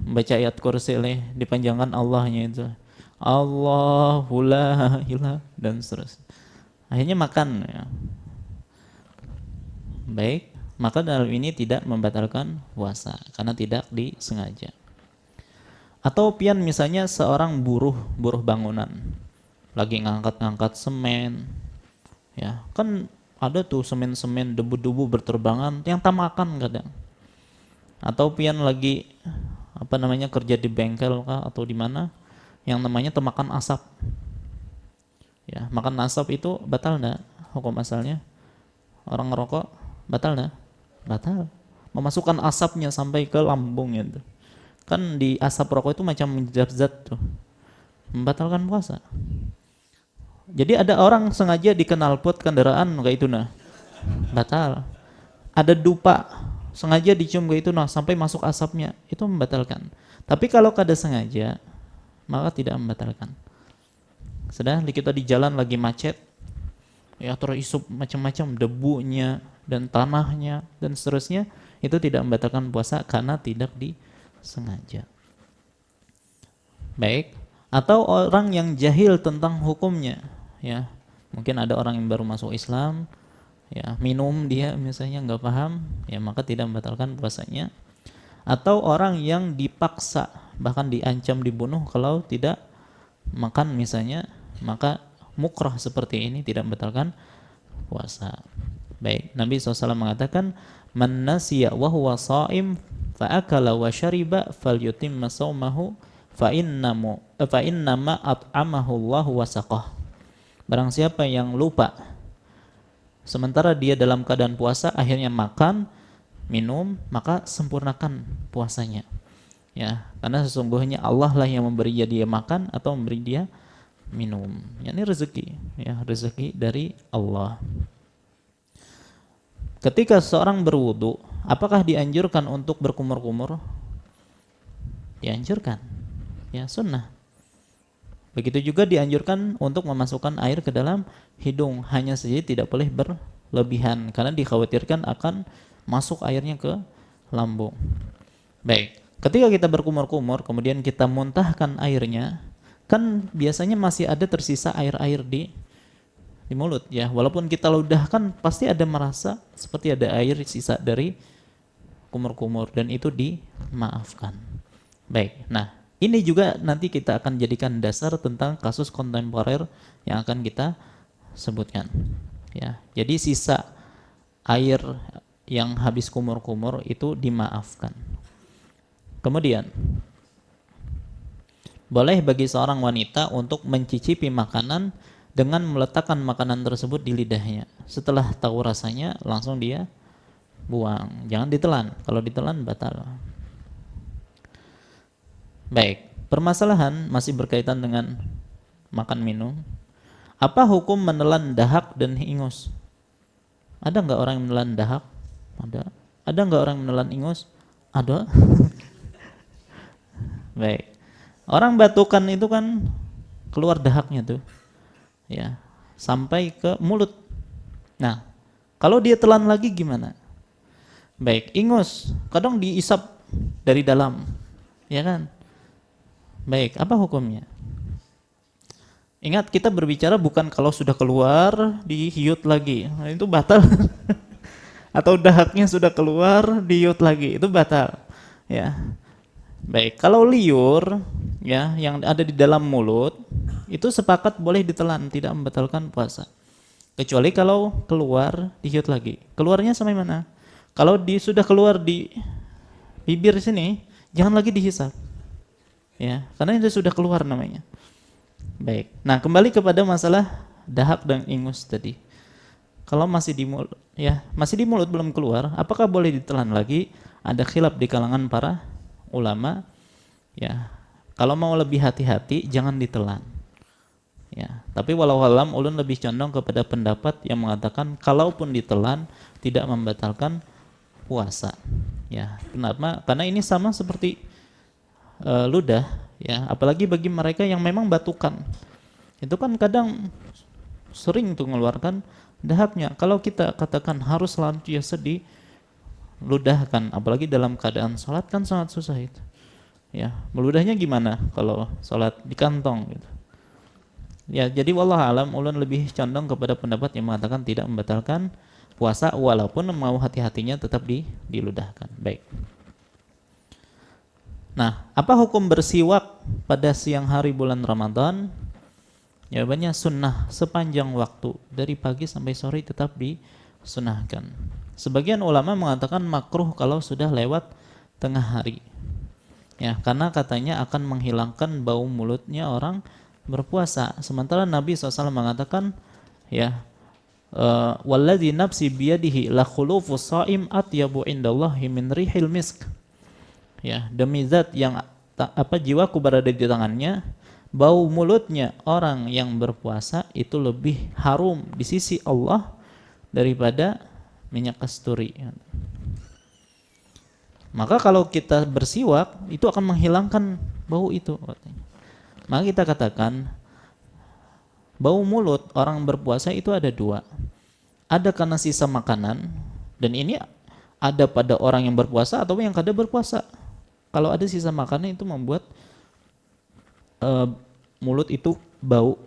baca ayat kursi dipanjangkan Allahnya itu, Allahu la ilaha dan seterusnya. Akhirnya makan, ya. Baik, maka dalam ini tidak membatalkan puasa karena tidak disengaja. Atau pian misalnya seorang buruh bangunan lagi ngangkat-ngangkat semen, ya kan ada tuh semen-semen debu-debu berterbangan yang tamakan kadang. Atau pian lagi kerja di bengkel kah atau di mana yang namanya temakan asap, ya makan asap itu batal enggak hukum asalnya? Orang ngerokok batal enggak? Batal. Memasukkan asapnya sampai ke lambungnya tuh. Kan di asap rokok itu macam zat-zat tuh, membatalkan puasa. Jadi ada orang sengaja di knalpot kendaraan kayak itu nah, batal. Ada dupa sengaja dicium kayak itu nah sampai masuk asapnya, itu membatalkan. Tapi kalau kada sengaja maka tidak membatalkan. Sedang kita di jalan lagi macet, ya terisup macam-macam debunya dan tanahnya dan seterusnya, itu tidak membatalkan puasa karena tidak disengaja. Baik, atau orang yang jahil tentang hukumnya, ya mungkin ada orang yang baru masuk Islam, ya minum dia misalnya nggak paham, ya maka tidak membatalkan puasanya. Atau orang yang dipaksa bahkan diancam dibunuh kalau tidak makan misalnya, maka mukrah seperti ini tidak membatalkan puasa. Baik, Nabi SAW mengatakan, man nasiya wa huwa sha'im fa akala wa syariba falyutimma shaumahu fa innama at'amahu Allah wa saqah. Barang siapa yang lupa sementara dia dalam keadaan puasa akhirnya makan, minum, maka sempurnakan puasanya. Ya, karena sesungguhnya Allah lah yang memberi dia makan atau memberi dia minum. Ya, ini rezeki, ya rezeki dari Allah. Ketika seorang berwudu, apakah dianjurkan untuk berkumur-kumur? Dianjurkan, ya sunnah. Begitu juga dianjurkan untuk memasukkan air ke dalam hidung, hanya saja tidak boleh berlebihan karena dikhawatirkan akan masuk airnya ke lambung. Baik, ketika kita berkumur-kumur kemudian kita muntahkan airnya, kan biasanya masih ada tersisa air-air di mulut, ya walaupun kita ludahkan pasti ada merasa seperti ada air sisa dari kumur-kumur dan itu dimaafkan. Baik, nah ini juga nanti kita akan jadikan dasar tentang kasus kontemporer yang akan kita sebutkan, ya. Jadi sisa air yang habis kumur-kumur itu dimaafkan. Kemudian boleh bagi seorang wanita untuk mencicipi makanan dengan meletakkan makanan tersebut di lidahnya. Setelah tahu rasanya langsung dia buang. Jangan ditelan. Kalau ditelan batal. Baik, permasalahan masih berkaitan dengan makan minum. Apa hukum menelan dahak dan ingus? Ada nggak orang yang menelan dahak? Ada. Ada nggak orang yang menelan ingus? Ada. Baik. Orang batukan itu kan keluar dahaknya tuh, ya, sampai ke mulut. Nah, kalau dia telan lagi gimana? Baik, ingus kadang diisap dari dalam, ya kan? Baik, apa hukumnya? Ingat, kita berbicara bukan kalau sudah keluar dihiut lagi, nah, itu batal. Atau dahaknya sudah keluar dihiut lagi, itu batal, ya. Baik, kalau liur, ya, yang ada di dalam mulut itu sepakat boleh ditelan, tidak membatalkan puasa. Kecuali kalau keluar dihiut lagi. Keluarnya sampai mana? Kalau sudah keluar di bibir sini, jangan lagi dihisap, ya, karena itu sudah keluar namanya. Baik. Nah, kembali kepada masalah dahak dan ingus tadi. Kalau masih di mulut, ya, masih di mulut belum keluar, apakah boleh ditelan lagi? Ada khilaf di kalangan para ulama, ya. Kalau mau lebih hati-hati jangan ditelan, ya. Tapi walau alam ulun lebih condong kepada pendapat yang mengatakan kalaupun ditelan tidak membatalkan puasa, ya. Kenapa? Karena ini sama seperti ludah, ya. Apalagi bagi mereka yang memang batukan, itu kan kadang sering tuh mengeluarkan dahaknya. Kalau kita katakan harus senantiasa diludahkan, apalagi dalam keadaan sholat kan sangat susah itu. Ya, meludahnya gimana kalau sholat di kantong gitu. Ya, jadi wallahu alam ulun lebih condong kepada pendapat yang mengatakan tidak membatalkan puasa walaupun mau hati-hatinya tetap diludahkan. Baik. Nah, apa hukum bersiwak pada siang hari bulan Ramadan? Jawabannya sunnah sepanjang waktu dari pagi sampai sore tetap disunahkan. Sebagian ulama mengatakan makruh kalau sudah lewat tengah hari. Ya, karena katanya akan menghilangkan bau mulutnya orang berpuasa. Sementara Nabi SAW mengatakan, ya, walladzi nafsi biyadihi la khulufus shaim atyabu indallahi min rihil misk. Ya, demi zat yang jiwaku berada di tangannya, bau mulutnya orang yang berpuasa itu lebih harum di sisi Allah daripada minyak kasturi. Maka kalau kita bersiwak itu akan menghilangkan bau itu. Maka kita katakan bau mulut orang berpuasa itu ada dua. Ada karena sisa makanan, dan ini ada pada orang yang berpuasa atau yang kada berpuasa. Kalau ada sisa makanan itu membuat mulut itu bau,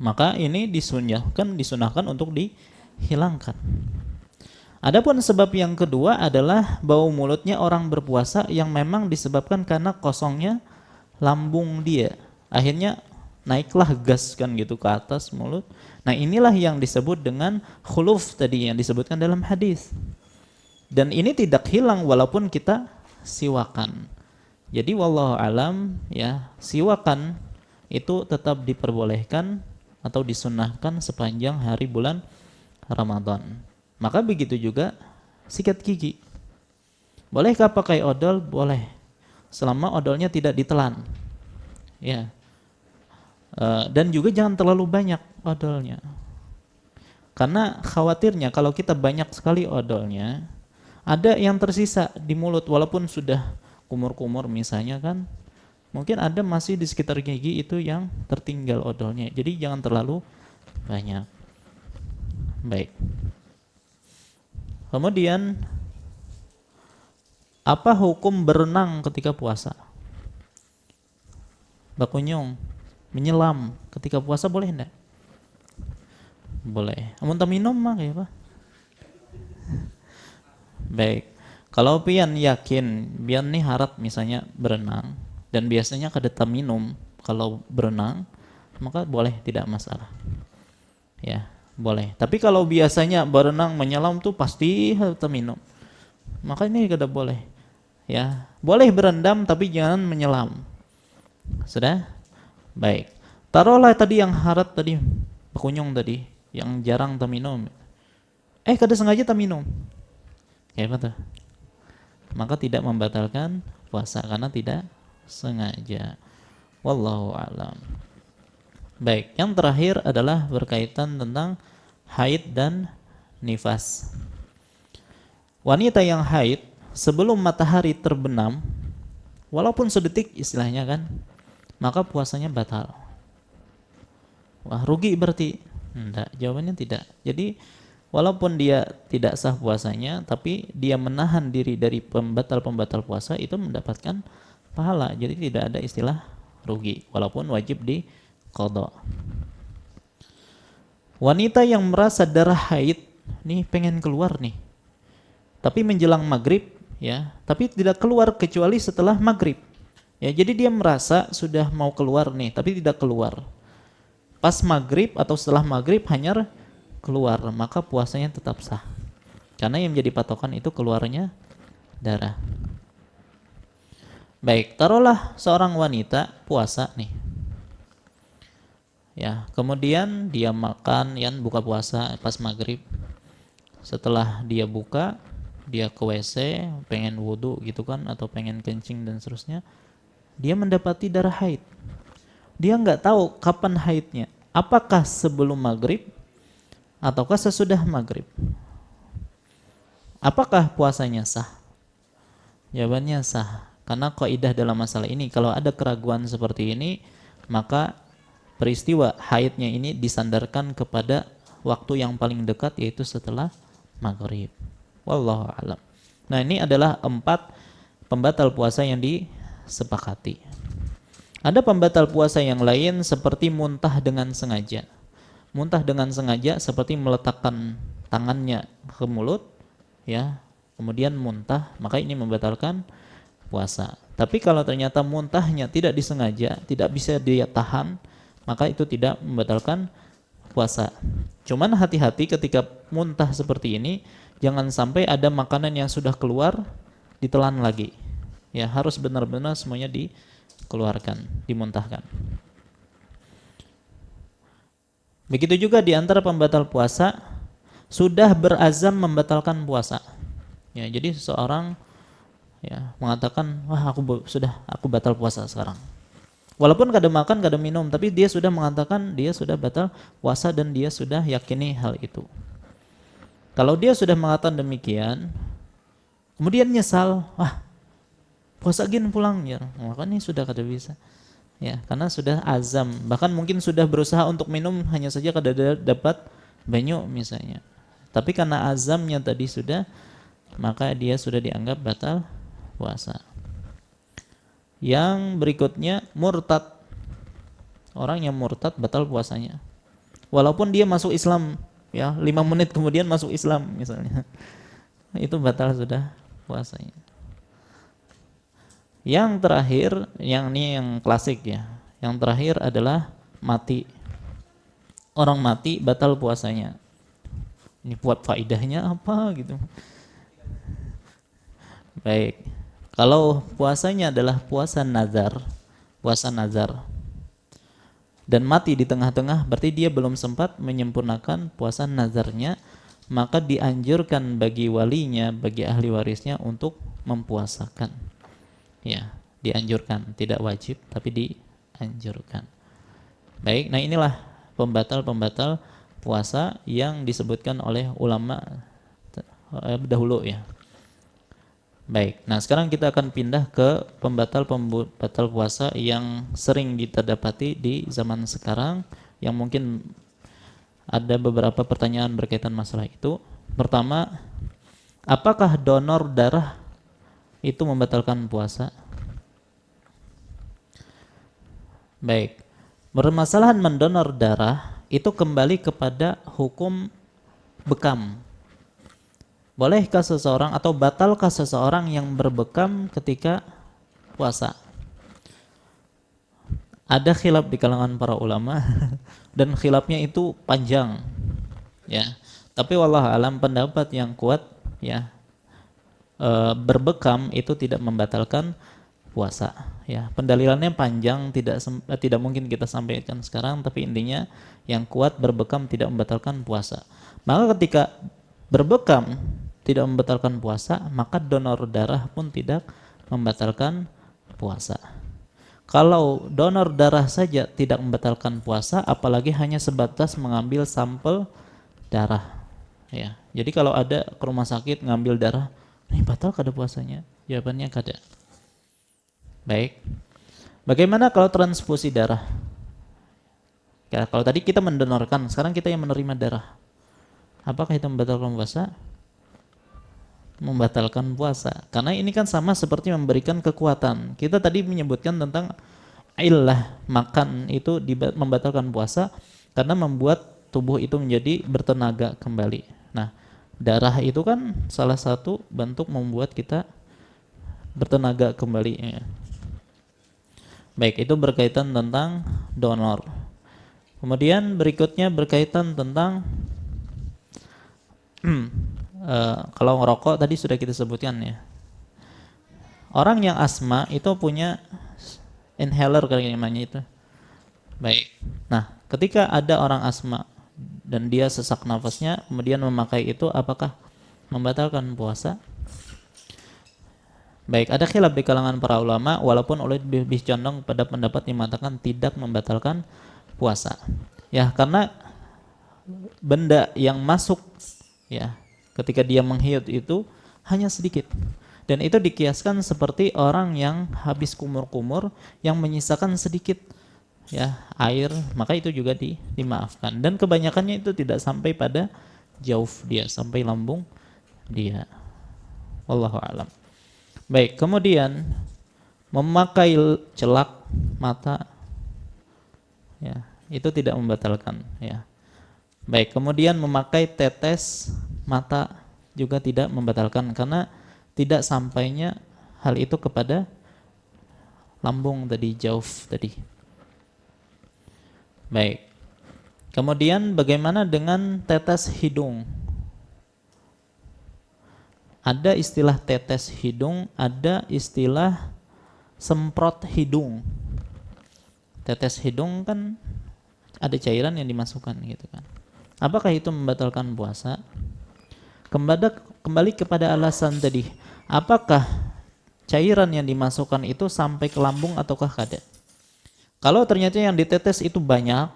maka ini disunahkan untuk dihilangkan. Adapun sebab yang kedua adalah bau mulutnya orang berpuasa yang memang disebabkan karena kosongnya lambung dia. Akhirnya naiklah gas kan gitu ke atas mulut. Nah, inilah yang disebut dengan khuluf tadi yang disebutkan dalam hadis. Dan ini tidak hilang walaupun kita siwakan. Jadi wallahu alam, ya, siwakan itu tetap diperbolehkan atau disunnahkan sepanjang hari bulan Ramadan. Maka begitu juga sikat gigi. Bolehkah pakai odol? Boleh, selama odolnya tidak ditelan. Ya. Dan juga jangan terlalu banyak odolnya. Karena khawatirnya kalau kita banyak sekali odolnya, ada yang tersisa di mulut walaupun sudah kumur-kumur misalnya kan, mungkin ada masih di sekitar gigi itu yang tertinggal odolnya. Jadi jangan terlalu banyak. Baik. Kemudian apa hukum berenang ketika puasa? Bakunyung, menyelam ketika puasa boleh enggak? Boleh. Amun minum mah kayak apa? Baik. Kalau pian yakin, pian nih harap misalnya berenang dan biasanya kada minum kalau berenang, maka boleh, tidak masalah. Ya, boleh. Tapi kalau biasanya berenang menyelam tuh pasti harus minum, maka ini kada boleh. Ya, boleh berendam tapi jangan menyelam. Sudah? Baik. Taruhlah tadi yang harap tadi, pekunyung tadi, yang jarang minum. Kada sengaja minum. Kayak apa tuh? Maka tidak membatalkan puasa karena tidak sengaja. Wallahu a'lam. Baik, yang terakhir adalah berkaitan tentang haid dan nifas. Wanita yang haid sebelum matahari terbenam, walaupun sedetik istilahnya kan, maka puasanya batal. Wah, rugi berarti? Enggak, jawabannya tidak. Jadi walaupun dia tidak sah puasanya, tapi dia menahan diri dari pembatal-pembatal puasa itu mendapatkan pahala. Jadi tidak ada istilah rugi, walaupun wajib diqadha. Wanita yang merasa darah haid nih pengen keluar nih, tapi menjelang maghrib, ya, tapi tidak keluar kecuali setelah maghrib. Ya, jadi dia merasa sudah mau keluar nih, tapi tidak keluar. Pas maghrib atau setelah maghrib hanya keluar, maka puasanya tetap sah. Karena yang menjadi patokan itu keluarnya darah. Baik, taruhlah seorang wanita puasa nih. Ya, kemudian dia makan, buka puasa pas maghrib. Setelah dia buka, dia ke WC, pengen wudu gitu kan, atau pengen kencing dan seterusnya. Dia mendapati darah haid. Dia nggak tahu kapan haidnya. Apakah sebelum maghrib ataukah sesudah maghrib? Apakah puasanya sah? Jawabannya sah. Karena kaidah dalam masalah ini, kalau ada keraguan seperti ini, maka peristiwa haidnya ini disandarkan kepada waktu yang paling dekat yaitu setelah maghrib. Wallahu a'lam. Nah, ini adalah 4 pembatal puasa yang disepakati. Ada pembatal puasa yang lain seperti muntah dengan sengaja. Muntah dengan sengaja seperti meletakkan tangannya ke mulut, ya, kemudian muntah, maka ini membatalkan puasa. Tapi kalau ternyata muntahnya tidak disengaja, tidak bisa dia tahan, maka itu tidak membatalkan puasa. Cuman hati-hati ketika muntah seperti ini, jangan sampai ada makanan yang sudah keluar ditelan lagi. Ya, harus benar-benar semuanya dikeluarkan, dimuntahkan. Begitu juga di antara pembatal puasa, sudah berazam membatalkan puasa. Ya, jadi seseorang ya mengatakan, wah aku batal puasa sekarang. Walaupun kada makan, kada minum, tapi dia sudah mengatakan dia sudah batal puasa dan dia sudah yakini hal itu. Kalau dia sudah mengatakan demikian, kemudian nyesal, wah puasa gin pulang ya, maka ini sudah kada bisa. Ya, karena sudah azam, bahkan mungkin sudah berusaha untuk minum hanya saja kada dapat banyu misalnya. Tapi karena azamnya tadi sudah, maka dia sudah dianggap batal puasa. Yang berikutnya murtad. Orang yang murtad batal puasanya. Walaupun dia masuk Islam, ya 5 menit kemudian masuk Islam misalnya. Itu batal sudah puasanya. Yang terakhir, yang ini yang klasik ya. Yang terakhir adalah mati. Orang mati batal puasanya. Ini buat faidahnya apa gitu. Baik. Kalau puasanya adalah puasa nazar dan mati di tengah-tengah, berarti dia belum sempat menyempurnakan puasa nazarnya, maka dianjurkan bagi walinya, bagi ahli warisnya untuk mempuasakan. Ya, dianjurkan, tidak wajib tapi dianjurkan. Baik, nah inilah pembatal-pembatal puasa yang disebutkan oleh ulama dahulu ya. Baik, nah sekarang kita akan pindah ke pembatal puasa yang sering kita dapati di zaman sekarang, yang mungkin ada beberapa pertanyaan berkaitan masalah itu. Pertama, apakah donor darah itu membatalkan puasa? Baik, permasalahan mendonor darah itu kembali kepada hukum bekam. Bolehkah seseorang atau batalkah seseorang yang berbekam ketika puasa? Ada khilaf di kalangan para ulama dan khilafnya itu panjang, ya. Tapi wallahu alam pendapat yang kuat ya, berbekam itu tidak membatalkan puasa. Ya, pendalilannya panjang, tidak mungkin kita sampaikan sekarang, tapi intinya yang kuat berbekam tidak membatalkan puasa. Maka ketika berbekam tidak membatalkan puasa, maka donor darah pun tidak membatalkan puasa. Kalau donor darah saja tidak membatalkan puasa, apalagi hanya sebatas mengambil sampel darah. Ya, jadi kalau ada ke rumah sakit ngambil darah, ini batal kada puasanya? Jawabannya kada. Baik. Bagaimana kalau transfusi darah? Ya, kalau tadi kita mendonorkan, sekarang kita yang menerima darah. Apakah itu membatalkan puasa? Membatalkan puasa. Karena ini kan sama seperti memberikan kekuatan. Kita tadi menyebutkan tentang illah, makan itu membatalkan puasa karena membuat tubuh itu menjadi bertenaga kembali. Nah, darah itu kan salah satu bentuk membuat kita bertenaga kembali. Ya. Baik, itu berkaitan tentang donor. Kemudian berikutnya berkaitan tentang kalau ngerokok tadi sudah kita sebutkan ya. Orang yang asma itu punya inhaler kali namanya itu. Baik. Nah, ketika ada orang asma dan dia sesak nafasnya kemudian memakai itu, apakah membatalkan puasa? Baik, ada khilaf di kalangan para ulama, walaupun lebih condong pada pendapat yang mengatakan tidak membatalkan puasa. Ya, karena benda yang masuk ya ketika dia menghiut itu hanya sedikit. Dan itu dikiaskan seperti orang yang habis kumur-kumur yang menyisakan sedikit ya air, maka itu juga dimaafkan. Dan kebanyakannya itu tidak sampai pada jauf dia, sampai lambung dia. Wallahu a'lam. Baik, kemudian memakai celak mata, ya itu tidak membatalkan, ya. Baik, kemudian memakai tetes mata juga tidak membatalkan karena tidak sampainya hal itu kepada lambung tadi, jauf tadi. Baik. Kemudian bagaimana dengan tetes hidung? Ada istilah tetes hidung, ada istilah semprot hidung. Tetes hidung kan ada cairan yang dimasukkan gitu kan. Apakah itu membatalkan puasa? Kembali kepada alasan tadi. Apakah cairan yang dimasukkan itu sampai ke lambung ataukah kada? Kalau ternyata yang ditetes itu banyak,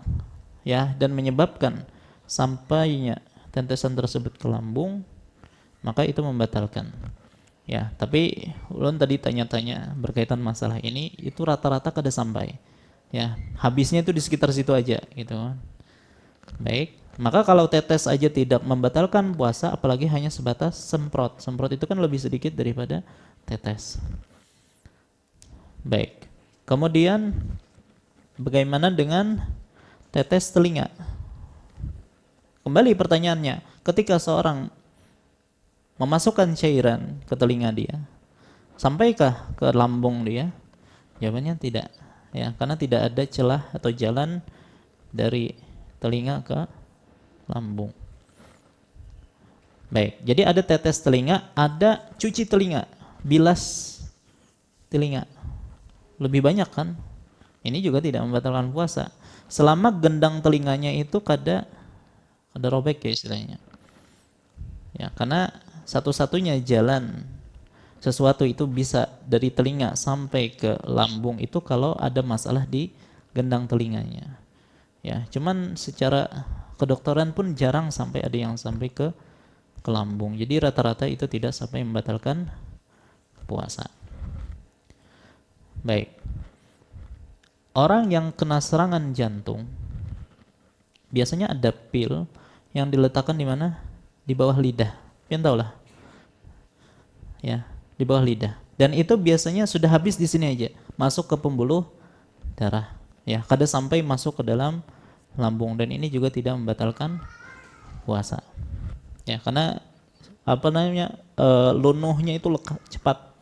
ya, dan menyebabkan sampainya tetesan tersebut ke lambung, maka itu membatalkan. Ya, tapi ulun tadi tanya-tanya berkaitan masalah ini, itu rata-rata kada sampai. Ya, habisnya itu di sekitar situ aja gitu kan. Baik, maka kalau tetes aja tidak membatalkan puasa, apalagi hanya sebatas semprot. Semprot itu kan lebih sedikit daripada tetes. Baik. Kemudian bagaimana dengan tetes telinga? Kembali pertanyaannya, ketika seorang memasukkan cairan ke telinga dia, sampaikah ke lambung dia? Jawabannya tidak, ya, karena tidak ada celah atau jalan dari telinga ke lambung. Baik, jadi ada tetes telinga, ada cuci telinga, bilas telinga. Lebih banyak kan? Ini juga tidak membatalkan puasa. Selama gendang telinganya itu kada robek ya istilahnya. Ya, karena satu-satunya jalan sesuatu itu bisa dari telinga sampai ke lambung itu kalau ada masalah di gendang telinganya. Ya, cuman secara kedokteran pun jarang sampai ada yang sampai ke lambung. Jadi rata-rata itu tidak sampai membatalkan puasa. Baik. Orang yang kena serangan jantung biasanya ada pil yang diletakkan di mana? Di bawah lidah. Pian tahu lah. Ya, di bawah lidah. Dan itu biasanya sudah habis di sini aja, masuk ke pembuluh darah. Ya, kada sampai masuk ke dalam lambung, dan ini juga tidak membatalkan puasa. Ya, karena lunuhnya itu cepat.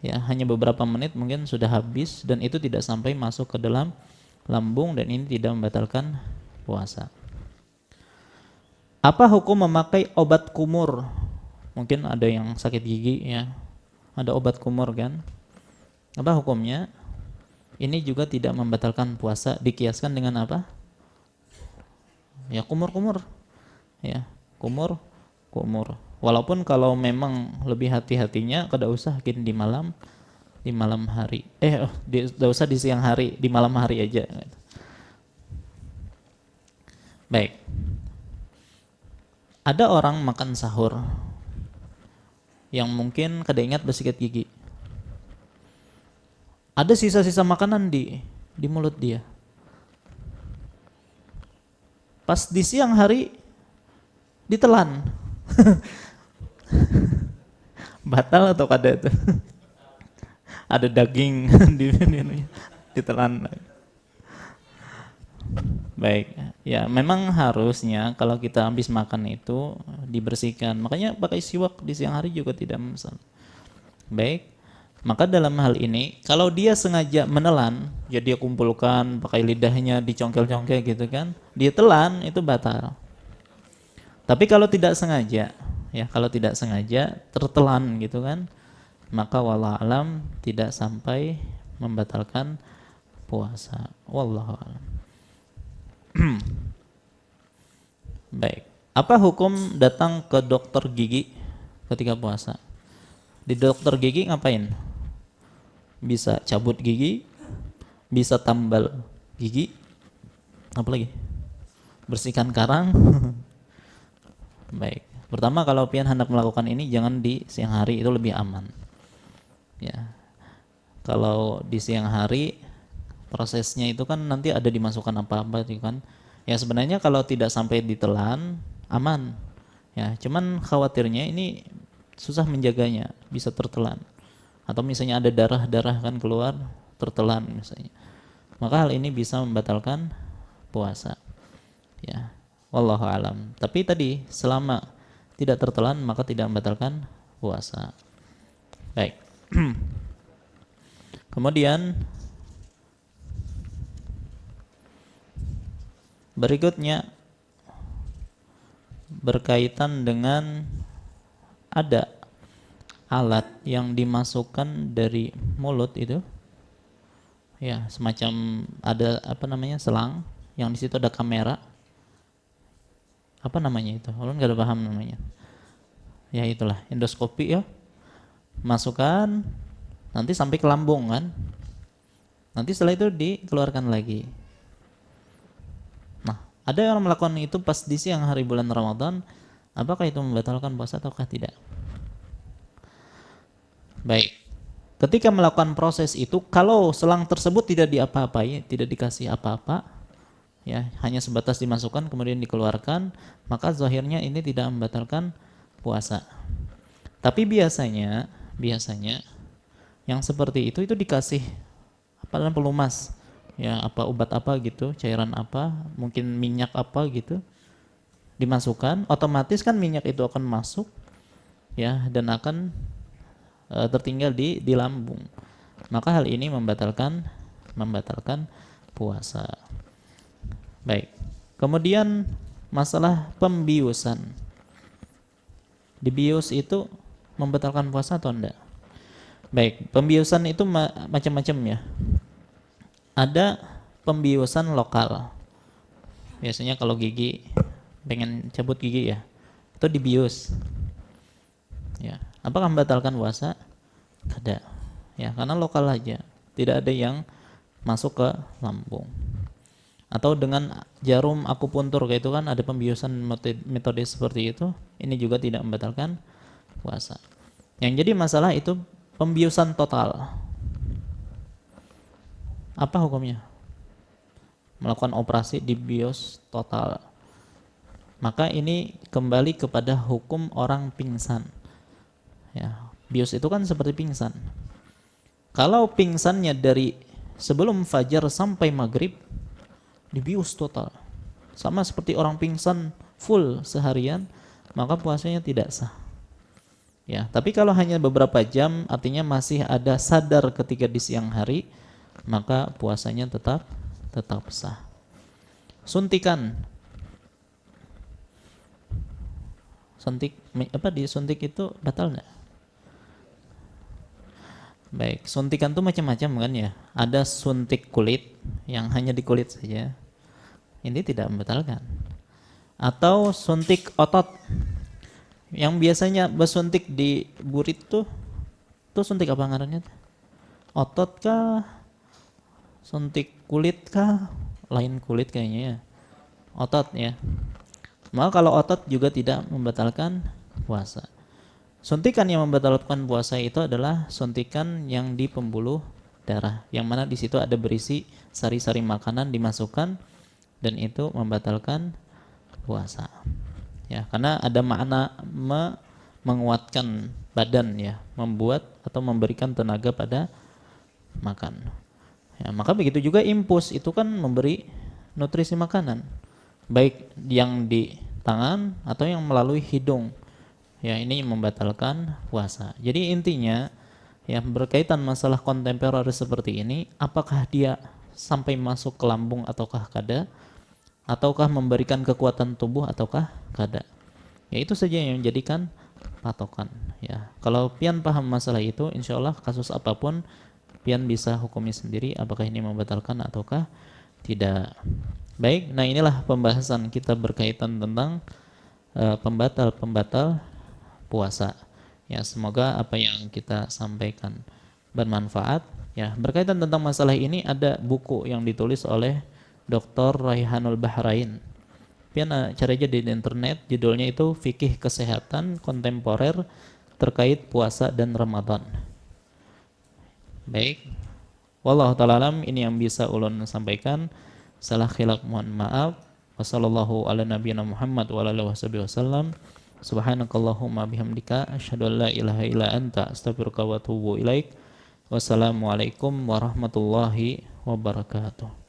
Ya, hanya beberapa menit mungkin sudah habis, dan itu tidak sampai masuk ke dalam lambung, dan ini tidak membatalkan puasa. Apa hukum memakai obat kumur? Mungkin ada yang sakit gigi, ya, ada obat kumur kan? Apa hukumnya? Ini juga tidak membatalkan puasa. Dikiaskan dengan apa? Ya, kumur-kumur. Ya, kumur. Walaupun kalau memang lebih hati-hatinya, kada usah di malam hari. Tidak usah di siang hari, di malam hari aja. Baik. Ada orang makan sahur yang mungkin kada ingat bersikat gigi. Ada sisa-sisa makanan di mulut dia. Pas di siang hari ditelan. Batal atau kada itu? Ada daging ditelan. Baik, ya memang harusnya kalau kita habis makan itu dibersihkan. Makanya pakai siwak di siang hari juga tidak masalah. Baik, maka dalam hal ini kalau dia sengaja menelan, ya dia kumpulkan pakai lidahnya dicongkel-congkel gitu kan, dia telan itu batal. Tapi kalau tidak sengaja, ya kalau tidak sengaja tertelan gitu kan, maka wallahu alam tidak sampai membatalkan puasa. Wallahu alam. Baik, apa hukum datang ke dokter gigi ketika puasa? Di dokter gigi ngapain? Bisa cabut gigi, bisa tambal gigi, apa lagi? Bersihkan karang. Baik, pertama kalau pian hendak melakukan ini jangan di siang hari, itu lebih aman. Ya, kalau di siang hari prosesnya itu kan nanti ada dimasukkan apa-apa itu kan. Ya sebenarnya kalau tidak sampai ditelan aman. Ya, cuman khawatirnya ini susah menjaganya, bisa tertelan. Atau misalnya ada darah-darah kan keluar, tertelan misalnya. Maka hal ini bisa membatalkan puasa. Ya. Wallahu alam. Tapi tadi selama tidak tertelan maka tidak membatalkan puasa. Baik. Kemudian berikutnya berkaitan dengan ada alat yang dimasukkan dari mulut itu, ya semacam ada apa namanya selang yang di situ ada kamera, apa namanya itu? Orang nggak ada paham namanya. Ya itulah endoskopi ya, masukkan nanti sampai ke lambung kan, nanti setelah itu dikeluarkan lagi. Nah ada yang melakukan itu pas di siang hari bulan Ramadan, apakah itu membatalkan puasa ataukah tidak? Baik, ketika melakukan proses itu, kalau selang tersebut tidak diapa-apai, tidak dikasih apa-apa, ya hanya sebatas dimasukkan kemudian dikeluarkan, maka zahirnya ini tidak membatalkan puasa. Tapi biasanya yang seperti itu dikasih apa namanya pelumas, ya apa obat apa gitu, cairan apa, mungkin minyak apa gitu, dimasukkan, otomatis kan minyak itu akan masuk, ya dan akan tertinggal di lambung. Maka hal ini membatalkan puasa. Baik. Kemudian masalah pembiusan. Dibius itu membatalkan puasa atau enggak? Baik, pembiusan itu macam-macam ya. Ada pembiusan lokal. Biasanya kalau gigi pengen cabut gigi ya, itu dibius. Ya, apakah membatalkan puasa? Tidak. Ya, karena lokal aja. Tidak ada yang masuk ke lambung. Atau dengan jarum akupuntur kayak itu kan ada pembiusan metode seperti itu, ini juga tidak membatalkan puasa. Yang jadi masalah itu pembiusan total. Apa hukumnya? Melakukan operasi dibius total. Maka ini kembali kepada hukum orang pingsan. Ya, bius itu kan seperti pingsan. Kalau pingsannya dari sebelum fajar sampai maghrib, dibius total. Sama seperti orang pingsan full seharian, maka puasanya tidak sah. Ya, tapi kalau hanya beberapa jam, artinya masih ada sadar ketika di siang hari, maka puasanya tetap sah. Suntikan. Disuntik itu batal enggak? Baik, suntikan itu macam-macam kan ya. Ada suntik kulit yang hanya di kulit saja. Ini tidak membatalkan. Atau suntik otot. Yang biasanya bersuntik di burit tuh suntik apa ngarannya? Otot kah? Suntik kulit kah? Lain kulit kayaknya ya. Otot ya. Maka kalau otot juga tidak membatalkan puasa. Suntikan yang membatalkan puasa itu adalah suntikan yang di pembuluh darah, yang mana di situ ada berisi sari-sari makanan dimasukkan dan itu membatalkan puasa. Ya, karena ada makna menguatkan badan ya, membuat atau memberikan tenaga pada makan. Ya, maka begitu juga infus itu kan memberi nutrisi makanan, baik yang di tangan atau yang melalui hidung. Ya, ini membatalkan puasa. Jadi intinya ya berkaitan masalah kontemporer seperti ini, apakah dia sampai masuk ke lambung ataukah kada, ataukah memberikan kekuatan tubuh ataukah kada. Ya itu saja yang menjadikan patokan. Ya, kalau pian paham masalah itu, insya Allah kasus apapun pian bisa hukumi sendiri apakah ini membatalkan ataukah tidak. Baik, nah inilah pembahasan kita berkaitan tentang pembatal puasa. Ya, semoga apa yang kita sampaikan bermanfaat. Ya, berkaitan tentang masalah ini ada buku yang ditulis oleh Dr. Raihanul Bahrain. Pian cari aja di internet, judulnya itu Fikih Kesehatan Kontemporer terkait puasa dan Ramadan. Baik. Wallahu ta'ala alam, ini yang bisa ulun sampaikan. Salah khilaf mohon maaf. Wassallallahu ala nabiyina Muhammad wa ala alihi wasallam. Subhanakallahumma bihamdika asyhadu an la ilaha illa anta astaghfiruka wa atubu ilaik. Wassalamualaikum warahmatullahi wabarakatuh.